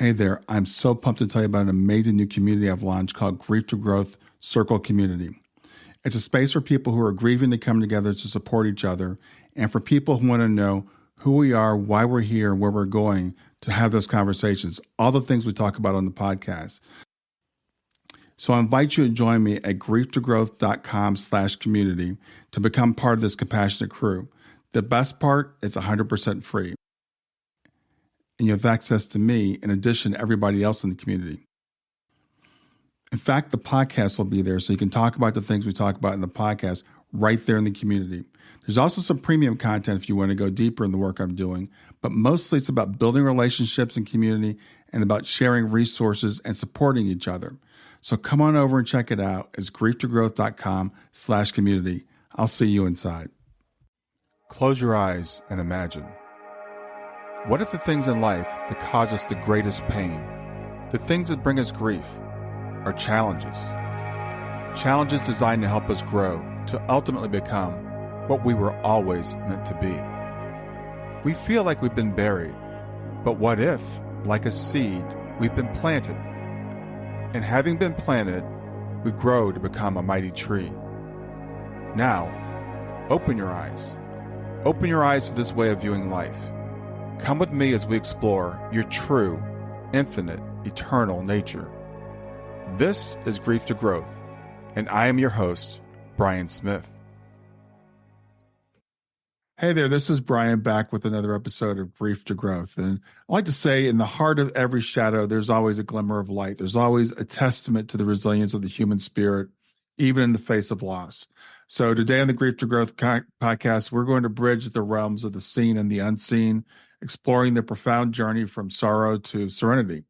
Hey there, I'm so pumped to tell you about an amazing new community I've launched called Grief to Growth Circle Community. It's a space for people who are grieving to come together to support each other, and for people who want to know who we are, why we're here, where we're going, to have those conversations, all the things we talk about on the podcast. So I invite you to join me at grieftogrowth.com/community to become part of this compassionate crew. The best part, it's 100% free. And you have access to me in addition to everybody else in the community. In fact, the podcast will be there so you can talk about the things we talk about in the podcast right there in the community. There's also some premium content if you want to go deeper in the work I'm doing, but mostly it's about building relationships and community and about sharing resources and supporting each other. So come on over and check it out. It's grieftogrowth.com/community. I'll see you inside. Close your eyes and imagine. What if the things in life that cause us the greatest pain, the things that bring us grief, are challenges? Challenges designed to help us grow, to ultimately become what we were always meant to be. We feel like we've been buried, but what if, like a seed, we've been planted? And having been planted, we grow to become a mighty tree. Now, open your eyes. Open your eyes to this way of viewing life. Come with me as we explore your true, infinite, eternal nature. This is Grief to Growth, and I am your host, Brian Smith. Hey there, this is Brian back with another episode of Grief to Growth. And I like to say, in the heart of every shadow, there's always a glimmer of light. There's always a testament to the resilience of the human spirit, even in the face of loss. So today on the Grief to Growth podcast, we're going to bridge the realms of the seen and the unseen, exploring the profound journey from sorrow to serenity.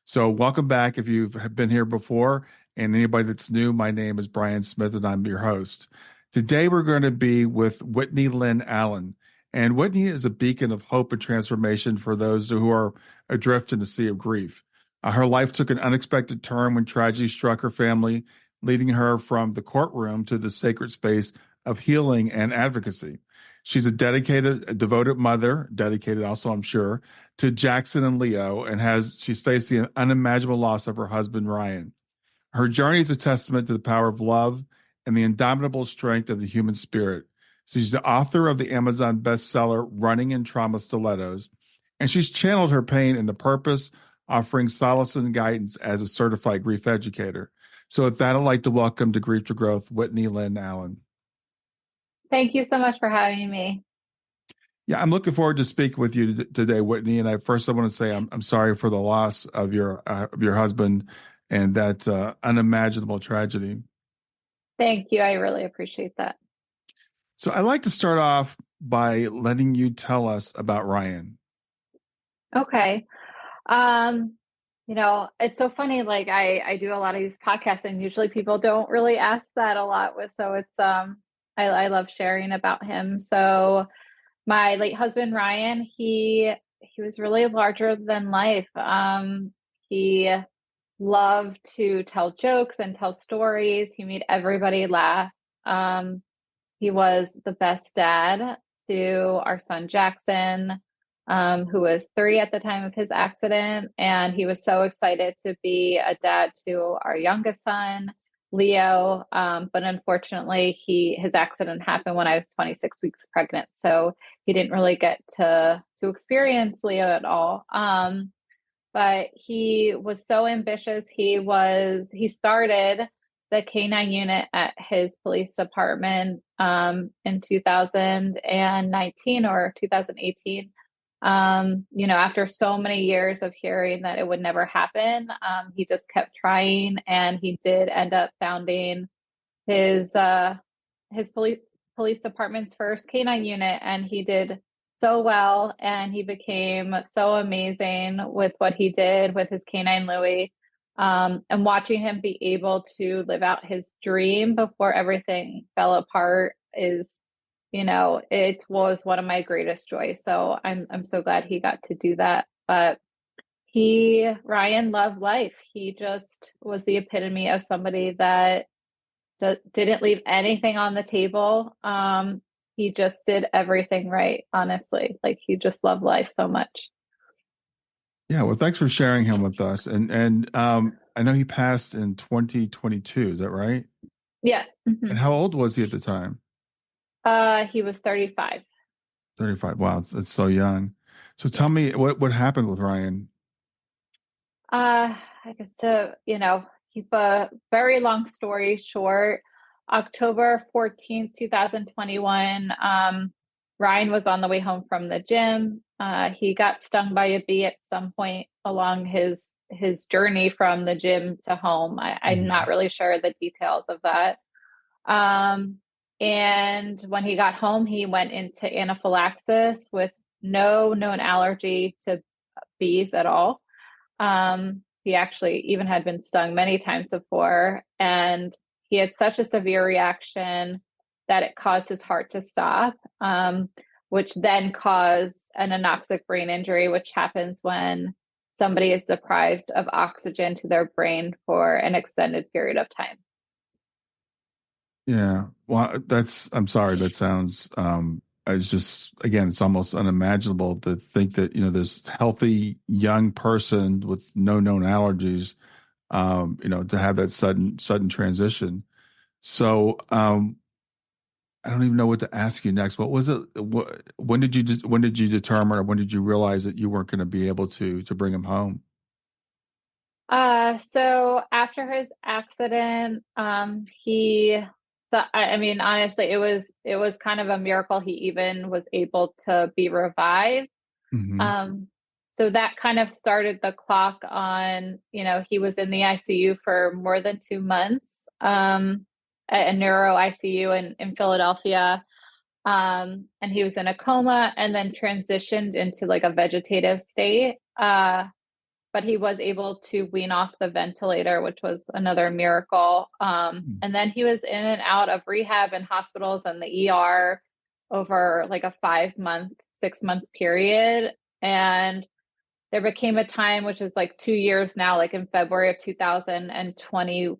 So welcome back if you've been here before, and anybody that's new, my name is Brian Smith and I'm your host. Today we're going to be with Whitney Lynn Allen, and Whitney is a beacon of hope and transformation for those who are adrift in the sea of grief. Her life took an unexpected turn when tragedy struck her family, leading her from the courtroom to the sacred space of healing and advocacy. She's a devoted mother, dedicated also, I'm sure, to Jackson and Leo, and she's faced the unimaginable loss of her husband, Ryan. Her journey is a testament to the power of love and the indomitable strength of the human spirit. She's the author of the Amazon bestseller, Running in Trauma Stilettos, and she's channeled her pain into purpose, offering solace and guidance as a certified grief educator. So with that, I'd like to welcome to Grief to Growth, Whitney Lynn Allen. Thank you so much for having me. Yeah, I'm looking forward to speaking with you today, Whitney. And I want to say I'm sorry for the loss of your husband and that unimaginable tragedy. Thank you. I really appreciate that. So I'd like to start off by letting you tell us about Ryan. Okay. It's so funny. Like I do a lot of these podcasts, and usually people don't really ask that a lot. So it's I love sharing about him. So my late husband Ryan, he was really larger than life. He loved to tell jokes and tell stories. He made everybody laugh. He was the best dad to our son Jackson, who was 3 at the time of his accident. And he was so excited to be a dad to our youngest son, Leo. But unfortunately, his accident happened when I was 26 weeks pregnant. So he didn't really get to experience Leo at all. But he was so ambitious. He started the K-9 unit at his police department in 2019 or 2018. After so many years of hearing that it would never happen, he just kept trying, and he did end up founding his police department's first K-9 unit, and he did so well, and he became so amazing with what he did with his K-9 Louie. And watching him be able to live out his dream before everything fell apart is, it was one of my greatest joys. So I'm so glad he got to do that. But Ryan loved life. He just was the epitome of somebody that didn't leave anything on the table. He just did everything right, honestly. Like, he just loved life so much. Yeah, well, thanks for sharing him with us. And I know he passed in 2022. Is that right? Yeah. And Hmm. how old was he at the time? He was 35. 35. Wow, it's so young. So Yeah. tell me what happened with Ryan. I guess to, keep a very long story short, October 14th, 2021, Ryan was on the way home from the gym. He got stung by a bee at some point along his journey from the gym to home. I'm not Mhm. really sure the details of that. Um, and when he got home, he went into anaphylaxis with no known allergy to bees at all. He actually even had been stung many times before, and he had such a severe reaction that it caused his heart to stop, which then caused an anoxic brain injury, which happens when somebody is deprived of oxygen to their brain for an extended period of time. Yeah. Well, I'm sorry. That sounds, it's just, again, it's almost unimaginable to think that, this healthy young person with no known allergies, to have that sudden transition. So, I don't even know what to ask you next. What was it? When did you determine, or when did you realize that you weren't going to be able to bring him home? So after his accident, so I mean, honestly, it was kind of a miracle he even was able to be revived. Hmm. Um, so that kind of started the clock on, he was in the ICU for more than 2 months, at a neuro ICU in Philadelphia. And he was in a coma and then transitioned into like a vegetative state. But he was able to wean off the ventilator, which was another miracle. And then he was in and out of rehab and hospitals and the ER over like a 5 month, 6 month period. And there became a time, which is like 2 years now, like in February of 2022,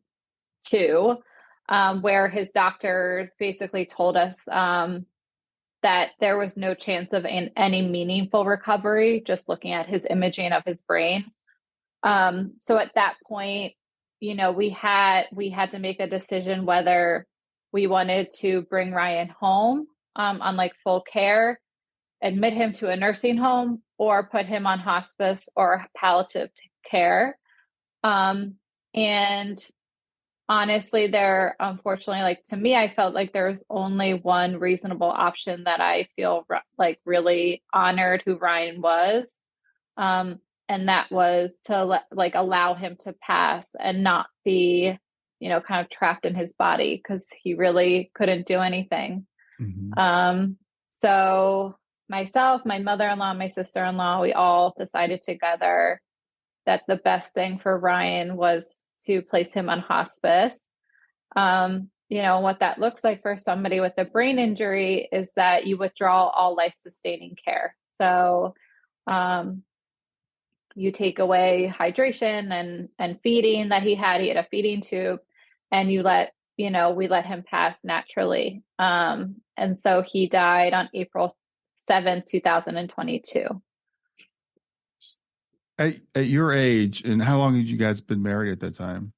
where his doctors basically told us that there was no chance of any meaningful recovery, just looking at his imaging of his brain. So at that point, we had to make a decision whether we wanted to bring Ryan home, on like full care, admit him to a nursing home, or put him on hospice or palliative care. Um, and honestly, there, unfortunately, like to me, I felt like there was only one reasonable option that I feel like really honored who Ryan was. Um, and that was to like allow him to pass and not be, kind of trapped in his body because he really couldn't do anything. Hmm. Um, so myself, my mother-in-law, my sister-in-law, we all decided together that the best thing for Ryan was to place him on hospice. What that looks like for somebody with a brain injury is that you withdraw all life-sustaining care. So, um, you take away hydration and feeding that he had. He had a feeding tube, and we let him pass naturally. And so he died on April 7th, 2022. At your age, and how long had you guys been married at that time?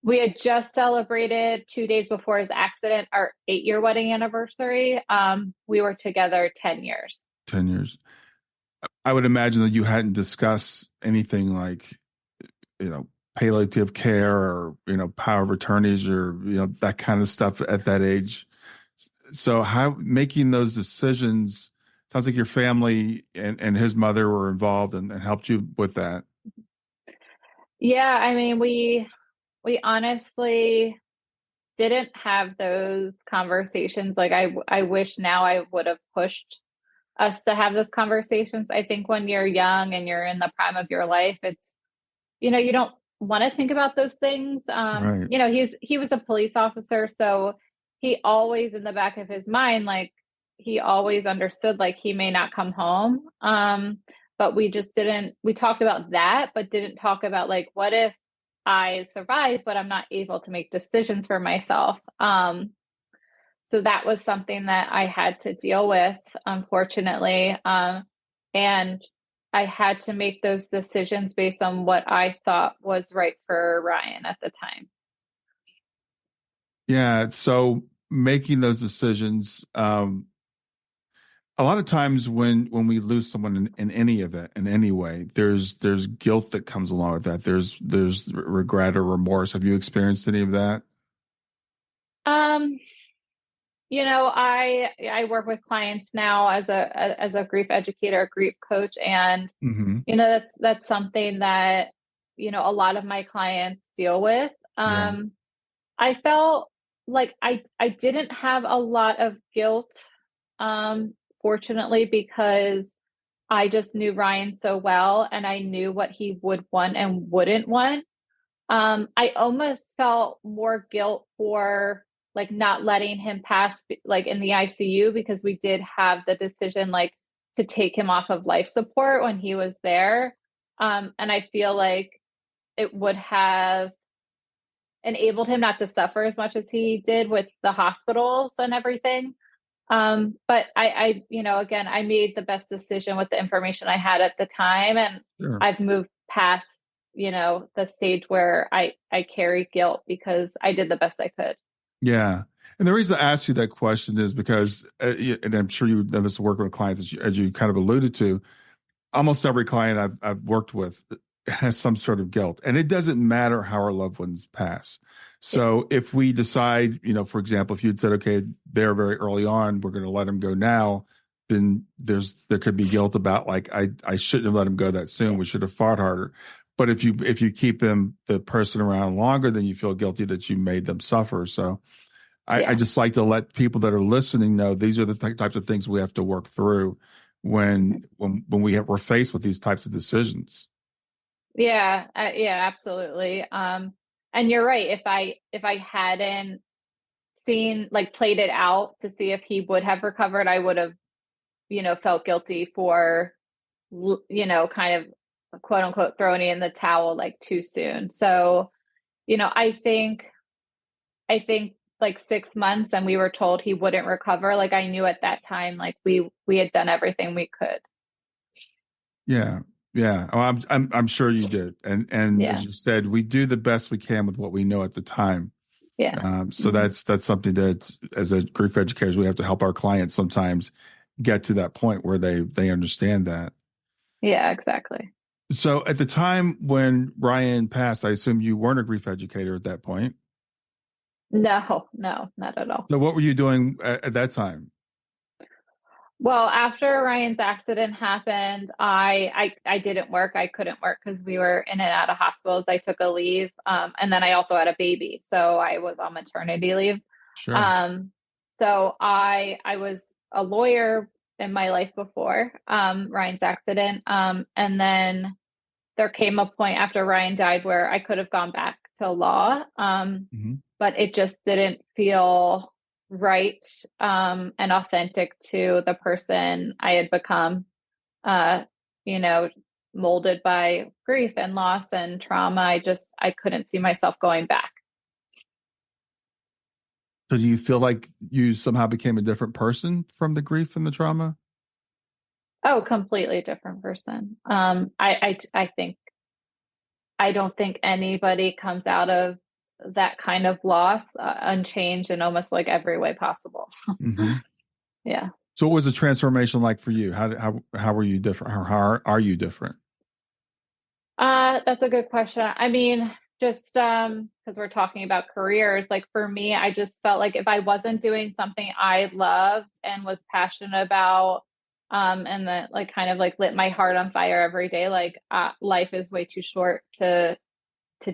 We had just celebrated 2 days before his accident, our 8 year wedding anniversary. We were together 10 years. 10 years. I would imagine that you hadn't discussed anything like, you know, palliative care or, power of attorneys or, that kind of stuff at that age. So how making those decisions sounds like your family and his mother were involved and helped you with that. Yeah, I mean, we honestly didn't have those conversations. Like I wish now I would have pushed us to have those conversations. I think when you're young and you're in the prime of your life, you don't want to think about those things. Right. He was a police officer, so he always in the back of his mind, like he always understood like he may not come home. But we just didn't we talked about that, but didn't talk about like what if I survive, but I'm not able to make decisions for myself. So that was something that I had to deal with, unfortunately. And I had to make those decisions based on what I thought was right for Ryan at the time. Yeah. So making those decisions, a lot of times when we lose someone in any event, in any way, there's guilt that comes along with that. There's regret or remorse. Have you experienced any of that? Um, I work with clients now as a grief educator, grief coach, and Hmm. that's something that a lot of my clients deal with. Yeah. I felt like I didn't have a lot of guilt, fortunately, because I just knew Ryan so well and I knew what he would want and wouldn't want. I almost felt more guilt for like not letting him pass like in the ICU because we did have the decision like to take him off of life support when he was there. And I feel like it would have enabled him not to suffer as much as he did with the hospitals and everything. But again, I made the best decision with the information I had at the time, and Sure. I've moved past, the stage where I carry guilt because I did the best I could. Yeah. And the reason I asked you that question is because, and I'm sure you've done this work with clients as you kind of alluded to, almost every client I've worked with has some sort of guilt, and it doesn't matter how our loved ones pass. Yeah, So if we decide, for example, if you'd said, okay, they're very early on, we're going to let them go now, then there could be guilt about like I shouldn't have let them go that soon. yeah, We should have fought harder. But if you keep the person around longer, then you feel guilty that you made them suffer. So I yeah, just like to let people that are listening know these are the types of things we have to work through we're faced with these types of decisions. yeah, absolutely. And you're right. If I hadn't seen like played it out to see if he would have recovered, I would have, felt guilty for kind of quote unquote throwing in the towel like too soon. So, I think like 6 months and we were told he wouldn't recover. Like I knew at that time, like we had done everything we could. Yeah, yeah. Oh, I'm sure you did, and Yeah. as you said, we do the best we can with what we know at the time. Yeah. So Hmm. that's something that as a grief educators we have to help our clients sometimes get to that point where they understand that. Yeah, exactly. So at the time when Ryan passed, I assume you weren't a grief educator at that point. No, no, not at all. So what were you doing at that time? Well, after Ryan's accident happened, I didn't work. I couldn't work because we were in and out of hospitals. I took a leave, and then I also had a baby, so I was on maternity leave. Sure. Um, so I was a lawyer in my life before Ryan's accident, and then there came a point after Ryan died where I could have gone back to law, Hmm. but it just didn't feel right and authentic to the person I had become, uh, you know, molded by grief and loss and trauma. I couldn't see myself going back. So do you feel like you somehow became a different person from the grief and the trauma? Oh, completely different person. I think I don't think anybody comes out of that kind of loss unchanged in almost like every way possible. Hmm. Yeah. So what was the transformation like for you? How were you different? How are you different? That's a good question. I mean, just because we're talking about careers, like for me, I just felt like if I wasn't doing something I loved and was passionate about, and that like kind of like lit my heart on fire every day, like life is way too short to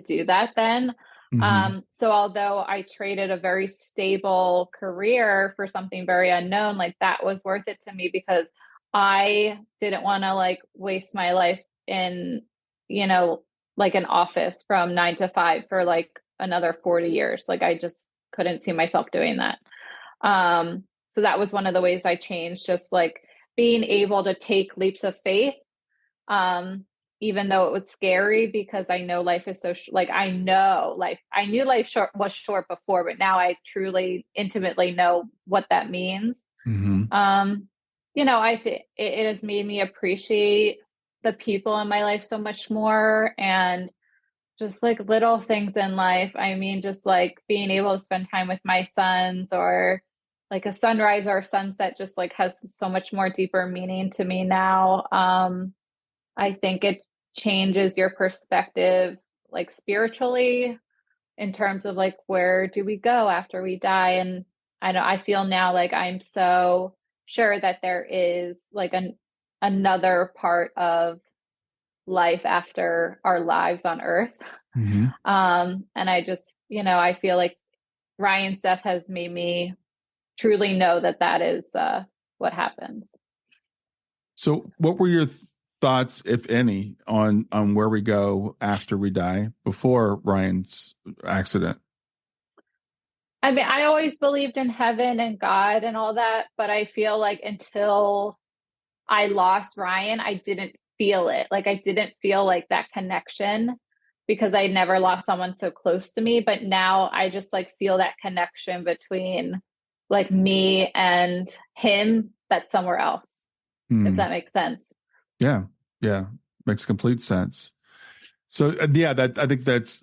do that then. Hmm. So although I traded a very stable career for something very unknown, like that was worth it to me because I didn't want to like waste my life in, you know, like an office from 9 to 5 for like another 40 years. Like I just couldn't see myself doing that. So that was one of the ways I changed, just like being able to take leaps of faith, um even though it was scary because I know life is so like I knew life short was short before, but now I truly intimately know what that means. Hmm. I think it has made me appreciate the people in my life so much more, and just like little things in life. I mean, just like being able to spend time with my sons, or like a sunrise or a sunset just like has so much more deeper meaning to me now. I think it changes your perspective like spiritually, in terms of like where do we go after we die. And I know I feel now like I'm so sure that there is like another part of life after our lives on earth. Mm-hmm. And I just, I feel like Ryan's death has made me truly know that that is what happens. So, what were your thoughts, if any, on where we go after we die before Ryan's accident? I mean, I always believed in heaven and God and all that, but I feel like until I lost Ryan, I didn't feel it. Like I didn't feel like that connection because I never lost someone so close to me. But now I just like feel that connection between like me and him that's somewhere else, if Hmm. that makes sense. Yeah, yeah, makes complete sense. So, yeah, that I think that's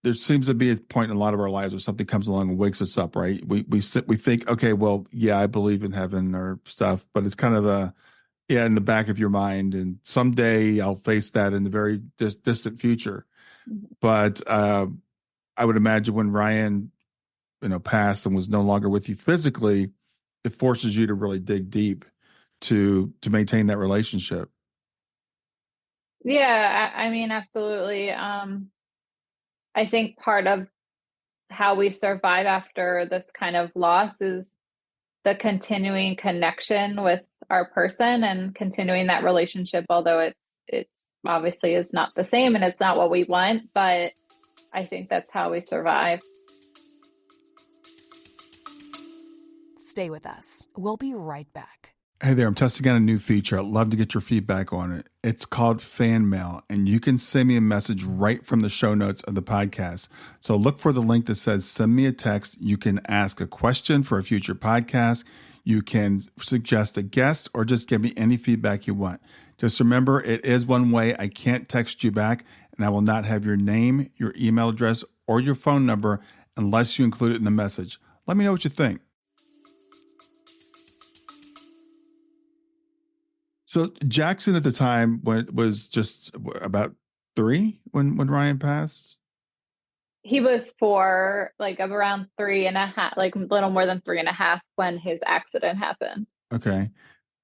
there seems to be a point in a lot of our lives where something comes along and wakes us up, right? We think, okay, well, yeah, I believe in heaven or stuff, but it's kind of a yeah in the back of your mind, and someday I'll face that in the very distant future. But I would imagine when Ryan, passed and was no longer with you physically, it forces you to really dig deep to maintain that relationship. Yeah, I mean, absolutely. I think part of how we survive after this kind of loss is the continuing connection with our person and continuing that relationship, although it's obviously is not the same and it's not what we want, but I think that's how we survive. Stay with us. We'll be right back. Hey there, I'm testing out a new feature. I'd love to get your feedback on it. It's called Fan Mail, and you can send me a message right from the show notes of the podcast. So look for the link that says send me a text. You can ask a question for a future podcast. You can suggest a guest or just give me any feedback you want. Just remember, it is one way. I can't text you back, and I will not have your name, your email address, or your phone number unless you include it in the message. Let me know what you think. So Jackson at the time was just about 3 when Ryan passed. He was 4, like around 3.5, like a little more than 3.5 when his accident happened. Okay,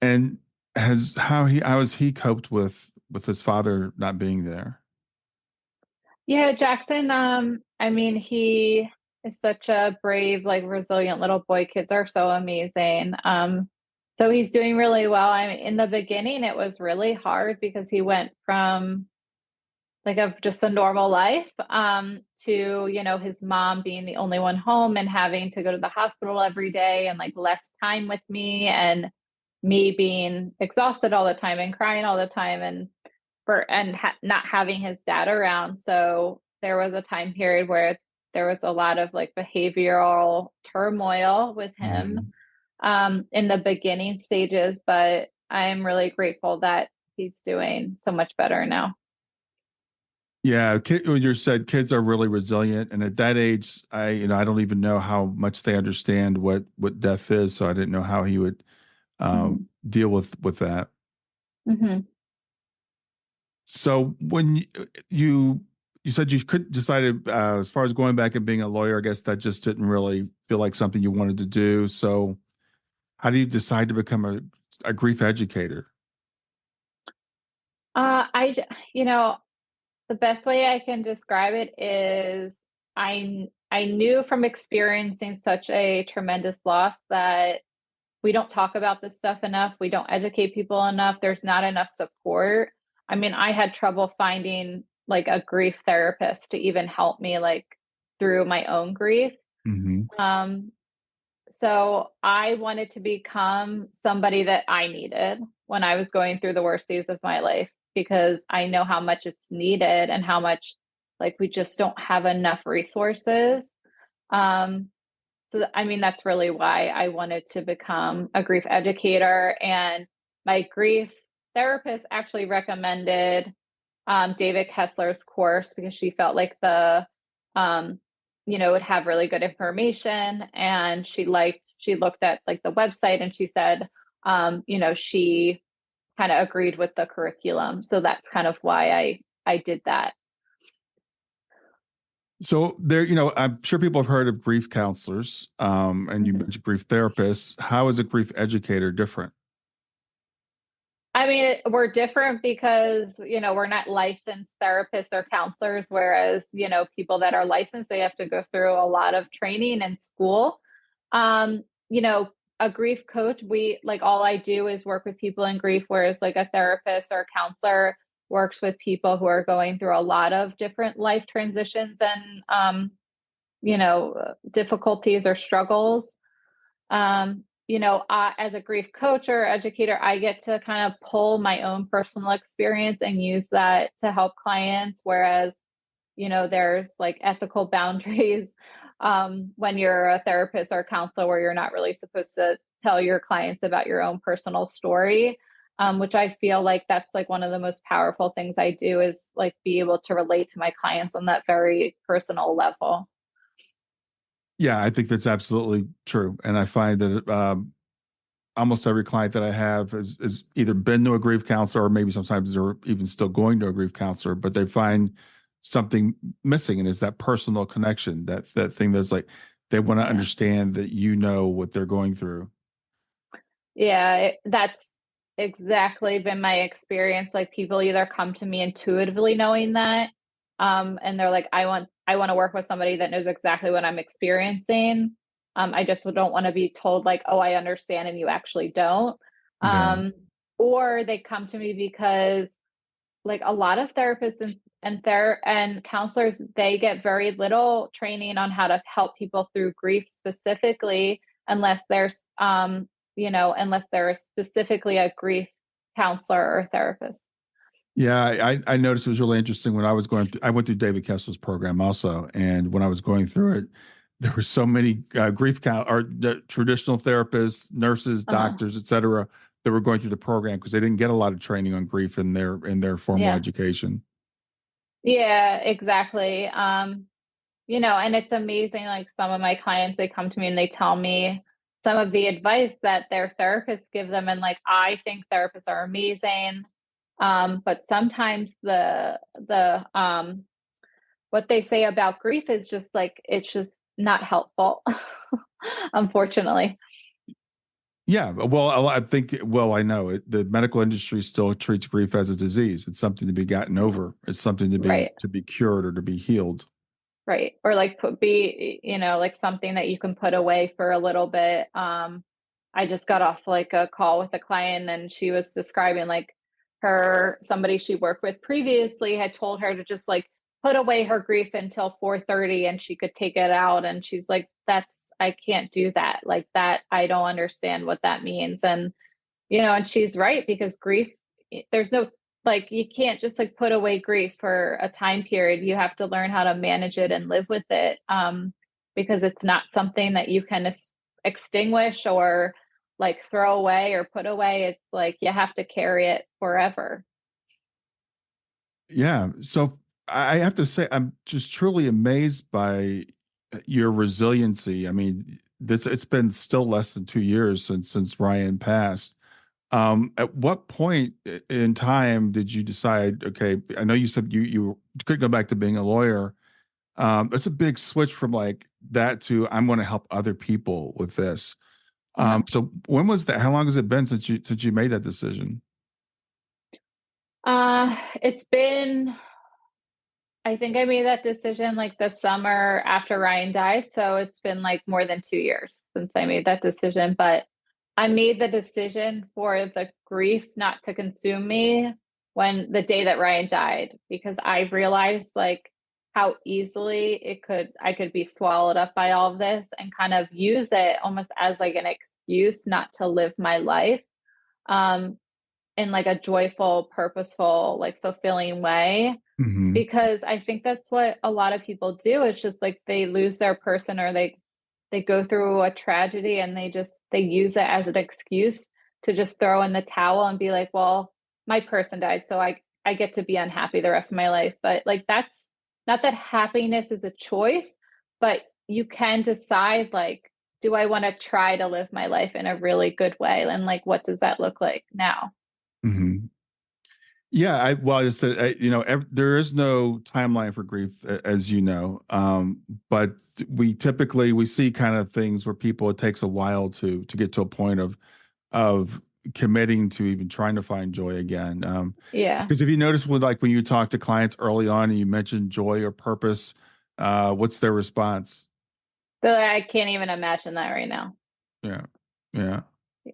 and how has he coped with his father not being there? Yeah, Jackson, I mean, he is such a brave, like resilient little boy. Kids are so amazing. So he's doing really well. I mean, in the beginning, it was really hard because he went from like of just a normal life to, his mom being the only one home and having to go to the hospital every day and like less time with me, and me being exhausted all the time and crying all the time, and not having his dad around. So there was a time period where there was a lot of like behavioral turmoil with him Mhm. in the beginning stages, but I'm really grateful that he's doing so much better now. Yeah, when you said kids are really resilient, and at that age, I don't even know how much they understand what death is, so I didn't know how he would Mm-hmm. deal with that. Mm-hmm. So when you said you could decided as far as going back and being a lawyer, I guess that just didn't really feel like something you wanted to do. So how do you decide to become a grief educator? I, the best way I can describe it is I knew from experiencing such a tremendous loss that we don't talk about this stuff enough. We don't educate people enough. There's not enough support. I mean, I had trouble finding like a grief therapist to even help me like through my own grief. Hmm. Um, so I wanted to become somebody that I needed when I was going through the worst days of my life, because I know how much it's needed and how much like we just don't have enough resources. Um, so, I mean, that's really why I wanted to become a grief educator. And my grief therapist actually recommended David Kessler's course because she felt like the it would have really good information, and she looked at like the website, and she said she kind of agreed with the curriculum. So that's kind of why I did that. So there, I'm sure people have heard of grief counselors, and you mentioned grief therapists. How is a grief educator different? I mean, we're different because, we're not licensed therapists or counselors, whereas, people that are licensed, they have to go through a lot of training and school. Um, you know, a grief coach, all I do is work with people in grief, whereas like a therapist or a counselor works with people who are going through a lot of different life transitions and, difficulties or struggles. As a grief coach or educator, I get to kind of pull my own personal experience and use that to help clients. Whereas, there's like ethical boundaries when you're a therapist or a counselor where you're not really supposed to tell your clients about your own personal story, which I feel like that's like one of the most powerful things I do is like be able to relate to my clients on that very personal level. Yeah, I think that's absolutely true. And I find that almost every client that I have has either been to a grief counselor or maybe sometimes they're even still going to a grief counselor, but they find something missing. And it's that personal connection, that thing that's like they want to understand that what they're going through. Yeah, that's exactly been my experience. Like people either come to me intuitively knowing that, and they're like, I want to work with somebody that knows exactly what I'm experiencing. I just don't want to be told like, oh, I understand and you actually don't. Yeah. Or they come to me because like a lot of therapists and counselors, they get very little training on how to help people through grief specifically, unless there's unless they're specifically a grief counselor or therapist. Yeah, I noticed it was really interesting when I was going through, I went through David Kessler's program also. And when I was going through it, there were so many or the traditional therapists, nurses, Uh-huh. doctors, et cetera, that were going through the program because they didn't get a lot of training on grief in their formal Yeah. education. Yeah, exactly. And it's amazing. Like some of my clients, they come to me and they tell me some of the advice that their therapists give them. And like, I think therapists are amazing. But sometimes what they say about grief is just like, it's just not helpful, unfortunately. Yeah, well, I think, I know the medical industry still treats grief as a disease. It's something to be gotten over. It's something Right. to be cured or to be healed. Right. Or like like something that you can put away for a little bit. I just got off like a call with a client and she was describing like somebody she worked with previously had told her to just like put away her grief until 4:30 and she could take it out. And she's like, I can't do that. Like that, I don't understand what that means. And she's right because grief, there's no like you can't just like put away grief for a time period. You have to learn how to manage it and live with it, because it's not something that you can extinguish or like throw away or put away. It's like you have to carry it forever. Yeah. So I have to say, I'm just truly amazed by your resiliency. I mean, it's been still less than 2 years since Ryan passed. At what point in time did you decide? Okay, I know you said you could go back to being a lawyer. It's a big switch from like that to I'm going to help other people with this. Uh-huh. So when was that? How long has it been since you made that decision? It's been I think I made that decision like the summer after Ryan died. So it's been like more than 2 years since I made that decision. But I made the decision for the grief not to consume me when the day that Ryan died, because I realized like how easily I could be swallowed up by all of this and kind of use it almost as like an excuse not to live my life. Um, in like a joyful, purposeful, like fulfilling way, Hmm. because I think that's what a lot of people do. It's just like they lose their person or they go through a tragedy and they use it as an excuse to just throw in the towel and be like, well, my person died, so I get to be unhappy the rest of my life. But like, that's not that happiness is a choice, but you can decide, like, do I want to try to live my life in a really good way? And like, what does that look like now? Mm-hmm. Yeah, I said, there is no timeline for grief, as you know, but we see kind of things where people, it takes a while to get to a point of committing to even trying to find joy again. Yeah. Because if you notice, when you talk to clients early on and you mention joy or purpose, what's their response? So I can't even imagine that right now. Yeah, yeah,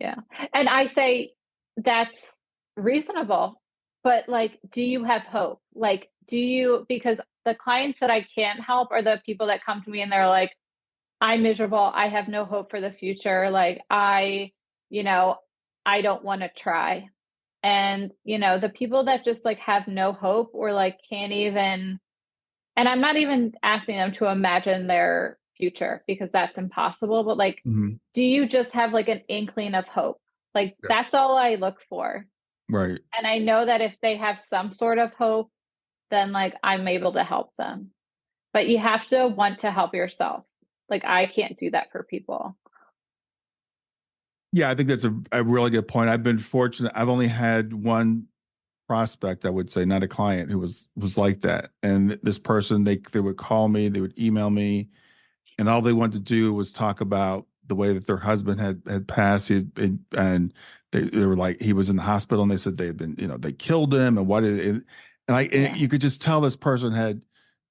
Yeah. And I say that's reasonable, but like, do you have hope? Like, because the clients that I can't help are the people that come to me and they're like, I'm miserable. I have no hope for the future. Like, you know, I don't want to try. And, the people that just like have no hope or like can't even, and I'm not even asking them to imagine their future because that's impossible, but like, hmm, do you just have like an inkling of hope? Like, yeah, that's all I look for. right. And I know that if they have some sort of hope, then like I'm able to help them. But you have to want to help yourself. Like, I can't do that for people. Yeah, I think that's a really good point. I've been fortunate. I've only had one prospect, I would say, not a client, who was like that. And this person, they would call me, they would email me, and all they wanted to do was talk about the way that their husband had passed. And they were like, he was in the hospital, and they said they had been, they killed him, and and Yeah. you could just tell this person had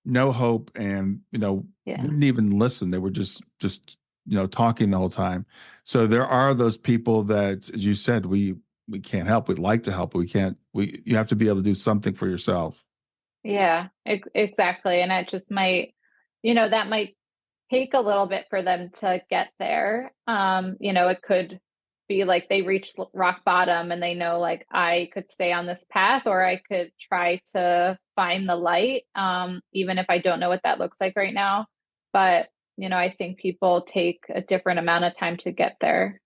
no hope, and Yeah. wouldn't even listen. They were just talking the whole time. So there are those people that, as you said, we can't help. We'd like to help, but we can't. You have to be able to do something for yourself. Yeah. Exactly. And it just might, that might take a little bit for them to get there. It could be like they reach rock bottom and they know, like, I could stay on this path or I could try to find the light, even if I don't know what that looks like right now. But, I think people take a different amount of time to get there.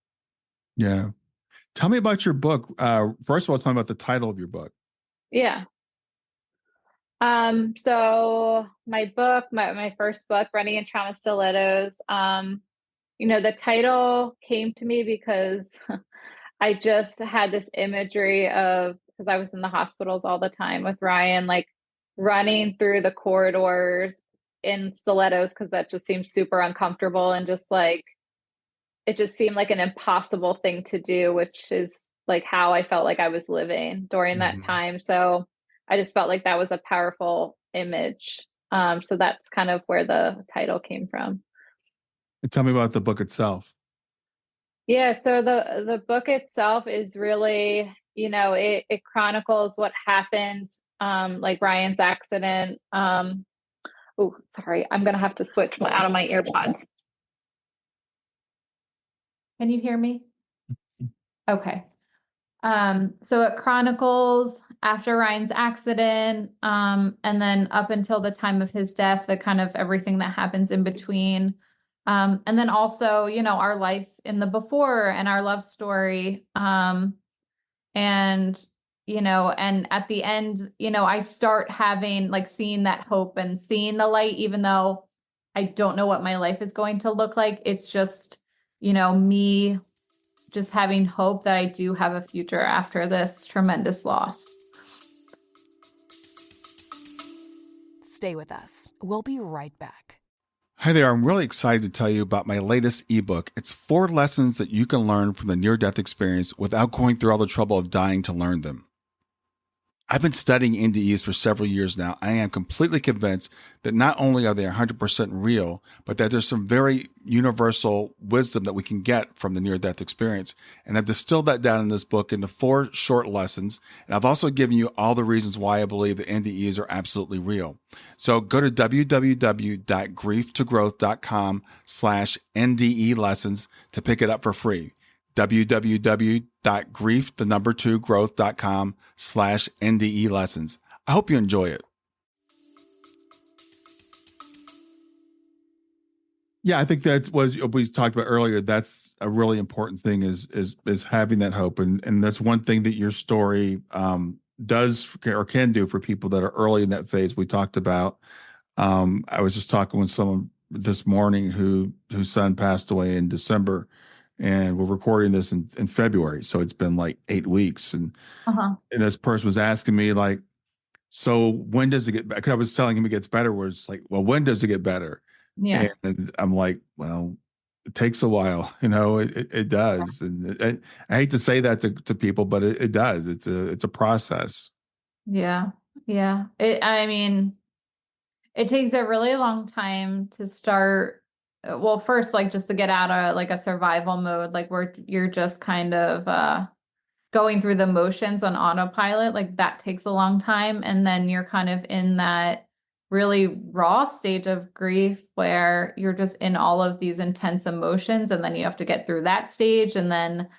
Yeah. Tell me about your book. First of all, tell me about the title of your book. Yeah. So my book, my first book, Running in Trauma Stilettos, the title came to me because I just had this imagery of, because I was in the hospitals all the time with Ryan, like running through the corridors in stilettos, because that just seems super uncomfortable and just like, it just seemed like an impossible thing to do, which is like how I felt like I was living during that Mhm. time. So I just felt like that was a powerful image. So that's kind of where the title came from. And tell me about the book itself. Yeah, so the book itself is really, it chronicles what happened, like Ryan's accident. Oh, sorry, I'm gonna have to switch out of my earpods. Can you hear me? Okay. So it chronicles after Ryan's accident, and then up until the time of his death, the kind of everything that happens in between. And then also, our life in the before and our love story. And, and at the end, I start having like seeing that hope and seeing the light, even though I don't know what my life is going to look like. It's just, me just having hope that I do have a future after this tremendous loss. Stay with us. We'll be right back. Hi there. I'm really excited to tell you about my latest ebook. It's 4 lessons that you can learn from the near-death experience without going through all the trouble of dying to learn them. I've been studying NDEs for several years now. I am completely convinced that not only are they 100% real, but that there's some very universal wisdom that we can get from the near-death experience. And I've distilled that down in this book into 4 short lessons. And I've also given you all the reasons why I believe that NDEs are absolutely real. So go to www.grieftogrowth.com/NDE lessons to pick it up for free. www.growth2growth.com/NDE lessons. I hope you enjoy it. Yeah, I think that was we talked about earlier. That's a really important thing is having that hope, and that's one thing that your story does or can do for people that are early in that phase. We talked about. I was just talking with someone this morning whose son passed away in December, and we're recording this in February, so it's been like 8 weeks, Uh-huh. and this person was asking me like, so when does it get better? 'Cause I was telling him it gets better. Where it's like, well, when does it get better? Yeah. And I'm like, well, it takes a while, it does. And I hate to say that to people, but it does. It's a process. Yeah. Yeah. I mean, it takes a really long time to start. Well, first, like just to get out of like a survival mode, like where you're just kind of going through the motions on autopilot, like that takes a long time. And then you're kind of in that really raw stage of grief where you're just in all of these intense emotions. And then you have to get through that stage. And then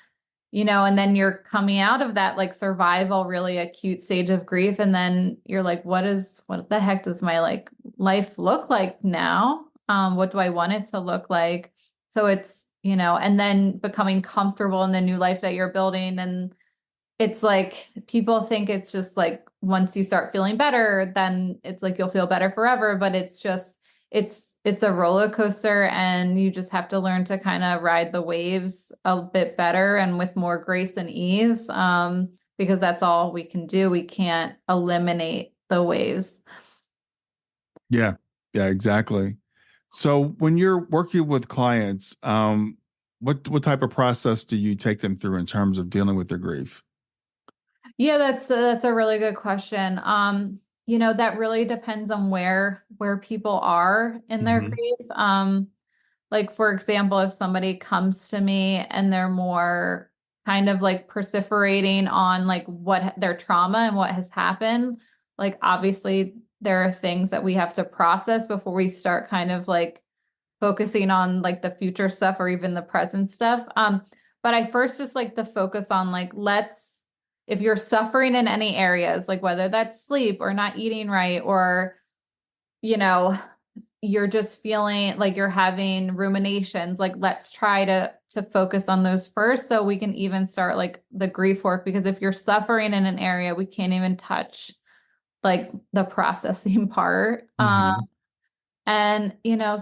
and then you're coming out of that like survival, really acute stage of grief. And then you're like, what the heck does my like life look like now? What do I want it to look like? So it's, and then becoming comfortable in the new life that you're building. And it's like people think it's just like once you start feeling better, then it's like you'll feel better forever. But it's just it's a roller coaster, and you just have to learn to kind of ride the waves a bit better and with more grace and ease. Because that's all we can do. We can't eliminate the waves. Yeah, yeah, exactly. So when you're working with clients, what type of process do you take them through in terms of dealing with their grief? Yeah, that's a really good question. That really depends on where people are in their Hmm. grief. Like for example, if somebody comes to me and they're more kind of like perseverating on like what their trauma and what has happened, like obviously there are things that we have to process before we start kind of like focusing on like the future stuff or even the present stuff. But I first just like to focus on like if you're suffering in any areas, like whether that's sleep or not eating right, or you know, you're just feeling like you're having ruminations, like let's try to focus on those first so we can even start like the grief work, because if you're suffering in an area, we can't even touch like the processing part. Hmm. And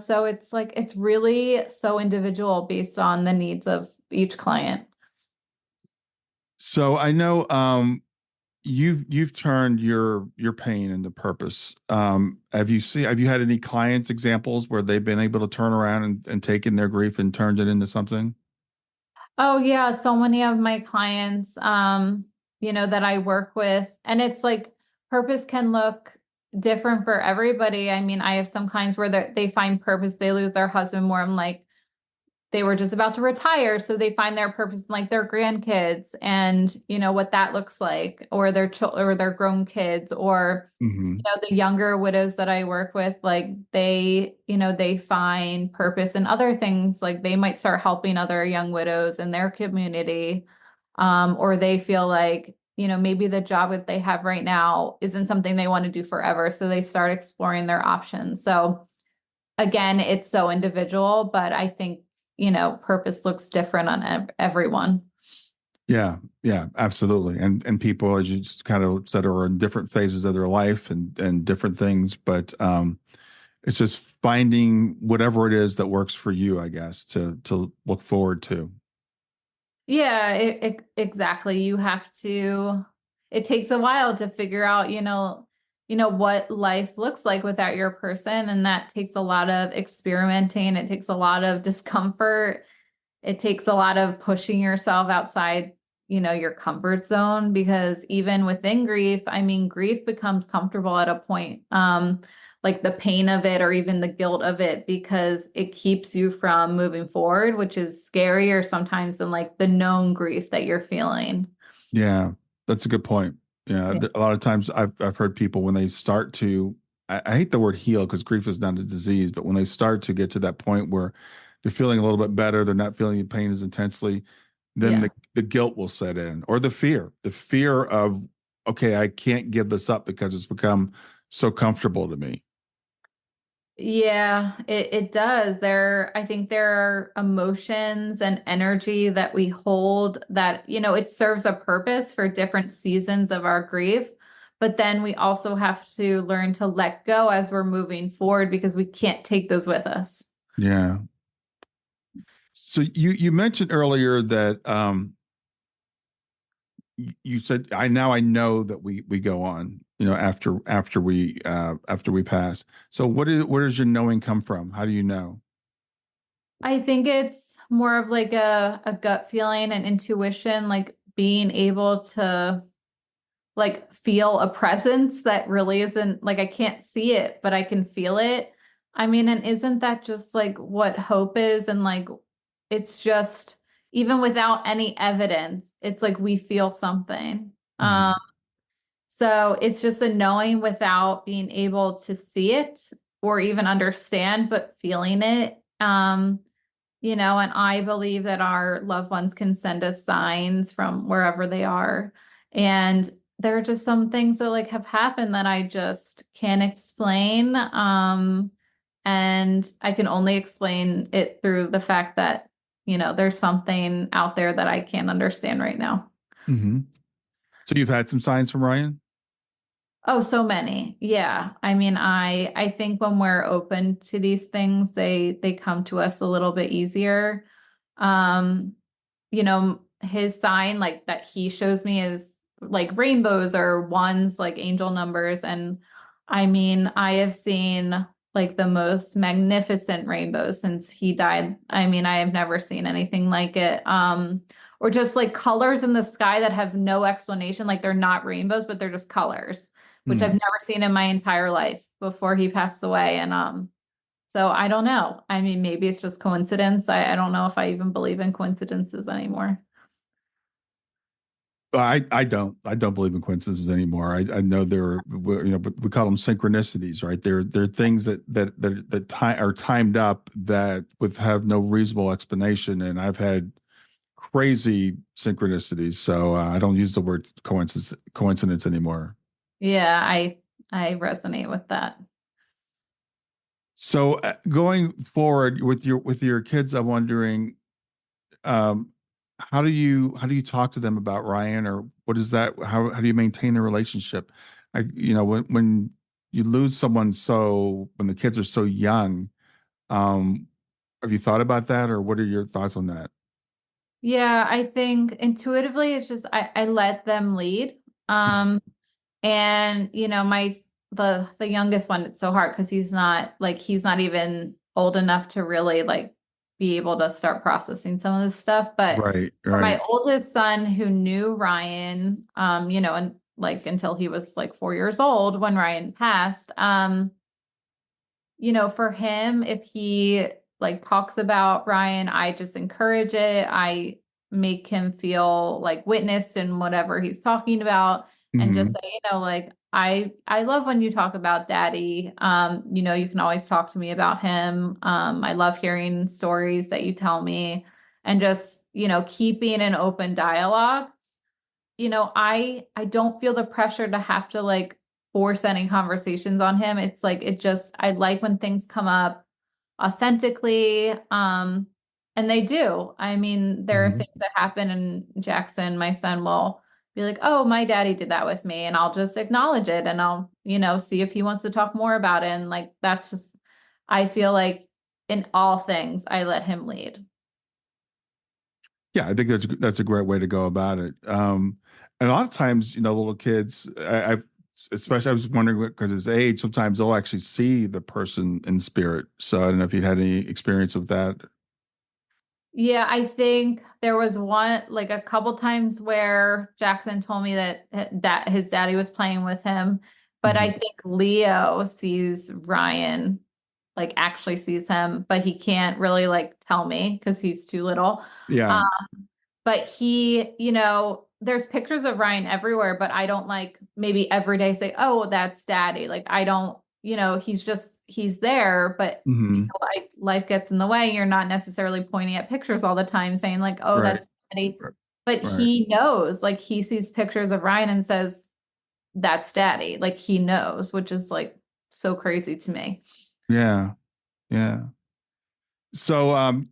so it's like it's really so individual based on the needs of each client. So I know you've turned your pain into purpose. Have you had any clients examples where they've been able to turn around and taken their grief and turned it into something? Oh yeah, so many of my clients that I work with, and it's like purpose can look different for everybody. I mean, I have some clients where they find purpose, they lose their husband more. I'm like, they were just about to retire, so they find their purpose in like their grandkids and what that looks like, or their children or their grown kids, or Hmm. the younger widows that I work with, like they find purpose in other things. Like they might start helping other young widows in their community, or they feel like maybe the job that they have right now isn't something they want to do forever, so they start exploring their options. So again, it's so individual, but I think, purpose looks different on everyone. Yeah, yeah, absolutely. And people, as you just kind of said, are in different phases of their life and different things, but it's just finding whatever it is that works for you, I guess, to look forward to. Yeah, exactly. It takes a while to figure out, what life looks like without your person. And that takes a lot of experimenting. It takes a lot of discomfort. It takes a lot of pushing yourself outside, your comfort zone, because even within grief, I mean, grief becomes comfortable at a point, like the pain of it or even the guilt of it, because it keeps you from moving forward, which is scarier sometimes than like the known grief that you're feeling. Yeah, that's a good point. Yeah, Yeah. a lot of times I've heard people when they start to I hate the word heal because grief is not a disease, but when they start to get to that point where they're feeling a little bit better, they're not feeling the pain as intensely, then Yeah. the guilt will set in, or the fear of, okay, I can't give this up because it's become so comfortable to me. Yeah, it does. I think there are emotions and energy that we hold that, it serves a purpose for different seasons of our grief. But then we also have to learn to let go as we're moving forward because we can't take those with us. Yeah. So you mentioned earlier that you said I know that we go on, after we pass. So where does your knowing come from? How do you know? I think it's more of like a gut feeling and intuition, like being able to like feel a presence that really isn't like I can't see it, but I can feel it. I mean, and isn't that just like what hope is? And like it's just even without any evidence, it's like we feel something. Mhm. So it's just a knowing without being able to see it or even understand, but feeling it. And I believe that our loved ones can send us signs from wherever they are. And there are just some things that like have happened that I just can't explain. And I can only explain it through the fact that, there's something out there that I can't understand right now. Hmm. So you've had some signs from Ryan? Oh, so many. Yeah. I mean, I think when we're open to these things, they come to us a little bit easier. Um, his sign like that he shows me is like rainbows or ones like angel numbers. And I mean, I have seen like the most magnificent rainbows since he died. I mean, I have never seen anything like it. Or just like colors in the sky that have no explanation, like they're not rainbows, but they're just colors, which I've Hmm. never seen in my entire life before he passed away. And so I don't know. I mean, maybe it's just coincidence. I don't know if I even believe in coincidences anymore. I don't believe in coincidences anymore. I know but we call them synchronicities, right? They're things that are timed up that would have no reasonable explanation. And I've had crazy synchronicities, so I don't use the word coincidence anymore. Yeah, I resonate with that. So going forward with your kids, I'm wondering, um, how do you talk to them about Ryan, or what is that? How do you maintain the relationship? When you lose someone, so when the kids are so young, um, have you thought about that, or what are your thoughts on that? Yeah, I think intuitively it's just I let them lead. Mhm. Um and my the youngest one, it's so hard because he's not even old enough to really like be able to start processing some of this stuff. But Right, for my right. oldest son who knew Ryan, and like until he was like 4 years old when Ryan passed, for him, if he like talks about Ryan, I just encourage it. I make him feel like witnessed in whatever he's talking about and just Hmm. say, like I love when you talk about daddy. You can always talk to me about him. I love hearing stories that you tell me and just, keeping an open dialogue. I don't feel the pressure to have to like force any conversations on him. It's like I like when things come up authentically. And they do. I mean, there are Hmm. things that happen and Jackson, my son, will be like, "Oh, my daddy did that with me." And I'll just acknowledge it and I'll, see if he wants to talk more about it. And like that's just I feel like in all things I let him lead. Yeah, I think that's a great way to go about it. And a lot of times, little kids, especially I was wondering because his age, sometimes they'll actually see the person in spirit. So I don't know if you had any experience with that. Yeah, I think there was like a couple times where Jackson told me that his daddy was playing with him, but I Mhm. think Leo sees Ryan, like actually sees him, but he can't really like tell me because he's too little. Yeah. Um, but there's pictures of Ryan everywhere, but I don't like maybe every day say, "Oh, that's daddy." Like I don't, he's there, but Hmm. life gets in the way. You're not necessarily pointing at pictures all the time saying like, "Oh, Right. that's daddy." Right. But Right. he knows, like he sees pictures of Ryan and says, "That's daddy." Like he knows, which is like so crazy to me. Yeah. Yeah. So,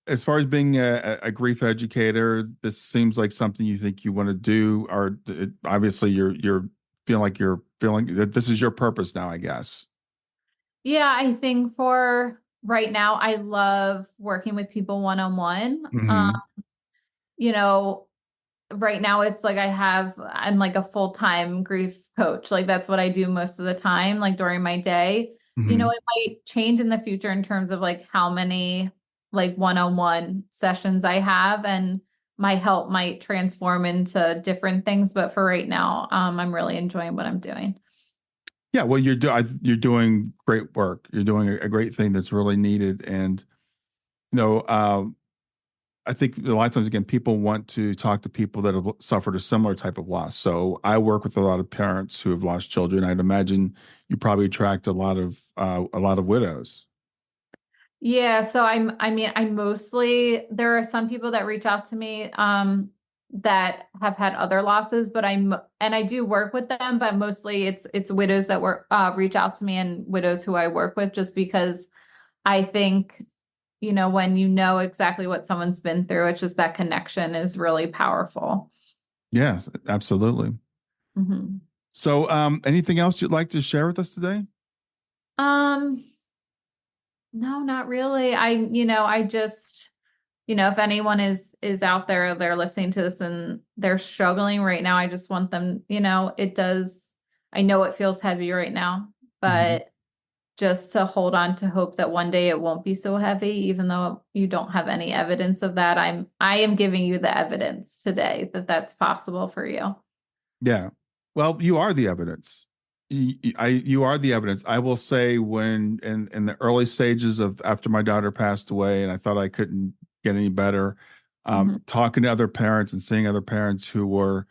as far as being a grief educator, this seems like something you think you want to do, or obviously you're feeling like you're feeling that this is your purpose now, I guess. Yeah, I think for right now, I love working with people one-on-one. Hmm. You know, right now it's like I'm like a full-time grief coach. Like that's what I do most of the time, like during my day. Hmm. It might change in the future in terms of like how many like one-on-one sessions I have, and my help might transform into different things. But for right now, I'm really enjoying what I'm doing. Yeah, well, you're doing great work. You're doing a great thing that's really needed, and you know, I think a lot of times again, people want to talk to people that have suffered a similar type of loss. So I work with a lot of parents who have lost children. I'd imagine you probably attract a lot of widows. Yeah, so I mean, I mostly there are some people that reach out to me that have had other losses, but I do work with them, but mostly it's widows that work reach out to me, and widows who I work with, just because I think, when you know exactly what someone's been through, it's just that connection is really powerful. Yes, absolutely. Hmm. So, anything else you'd like to share with us today? Um, no, not really. I just if anyone is out there, they're listening to this and they're struggling right now, I just want them, it does, I know it feels heavy right now, Mhm. but just to hold on to hope that one day it won't be so heavy, even though you don't have any evidence of that. I am giving you the evidence today that that's possible for you. Yeah. Well, you are the evidence. You are the evidence. I will say when in the early stages of after my daughter passed away and I thought I couldn't get any better, Hmm. talking to other parents and seeing other parents who were,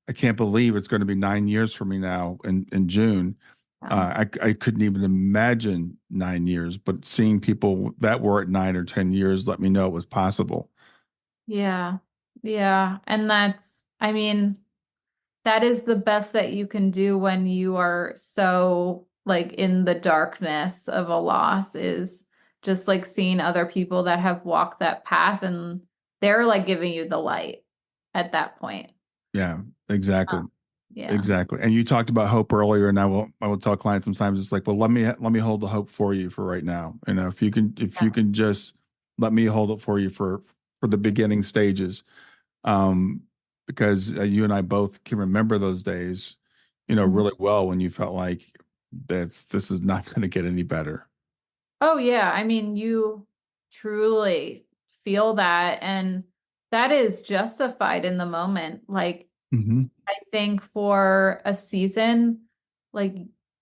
I can't believe it's going to be 9 years for me now in June. Yeah. I couldn't even imagine 9 years, but seeing people that were at 9 or 10 years let me know it was possible. Yeah. Yeah. And I mean, that is the best that you can do when you are so like in the darkness of a loss, is just like seeing other people that have walked that path, and they're like giving you the light at that point. Yeah, Uh, exactly. yeah. Exactly. And you talked about hope earlier, and I will tell clients sometimes it's like, well, let me hold the hope for you for right now. If you Yeah. can just let me hold it for you for the beginning stages. Um, because you and I both can remember those days, Mhm. really well when you felt like this is not going to get any better. Oh yeah. I mean, you truly feel that, and that is justified in the moment. Like, Hmm. I think for a season, like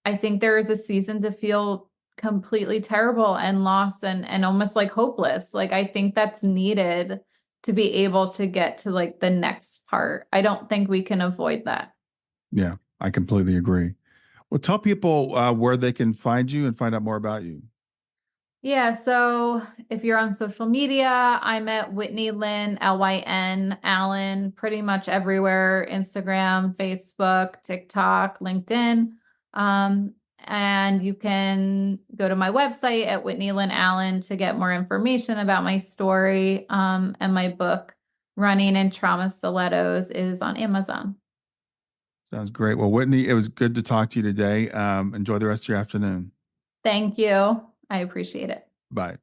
I think there is a season to feel completely terrible and lost and almost like hopeless. Like I think that's needed to be able to get to like the next part. I don't think we can avoid that. Yeah, I completely agree. Well, tell people where they can find you and find out more about you. Yeah, so if you're on social media, I'm at Whitney Lynn, Lyn Allen, pretty much everywhere: Instagram, Facebook, TikTok, LinkedIn. And you can go to my website at Whitney Lynn Allen to get more information about my story. And my book, Running in Trauma Stilettos, is on Amazon. Sounds great. Well, Whitney, it was good to talk to you today. Enjoy the rest of your afternoon. Thank you. I appreciate it. Bye.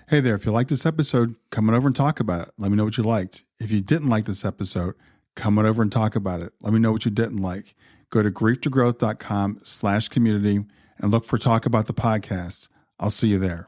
Hey there, if you liked this episode, come on over and talk about it. Let me know what you liked. If you didn't like this episode, come on over and talk about it. Let me know what you didn't like. Go to grieftogrowth.com/community and look for Talk About the Podcast. I'll see you there.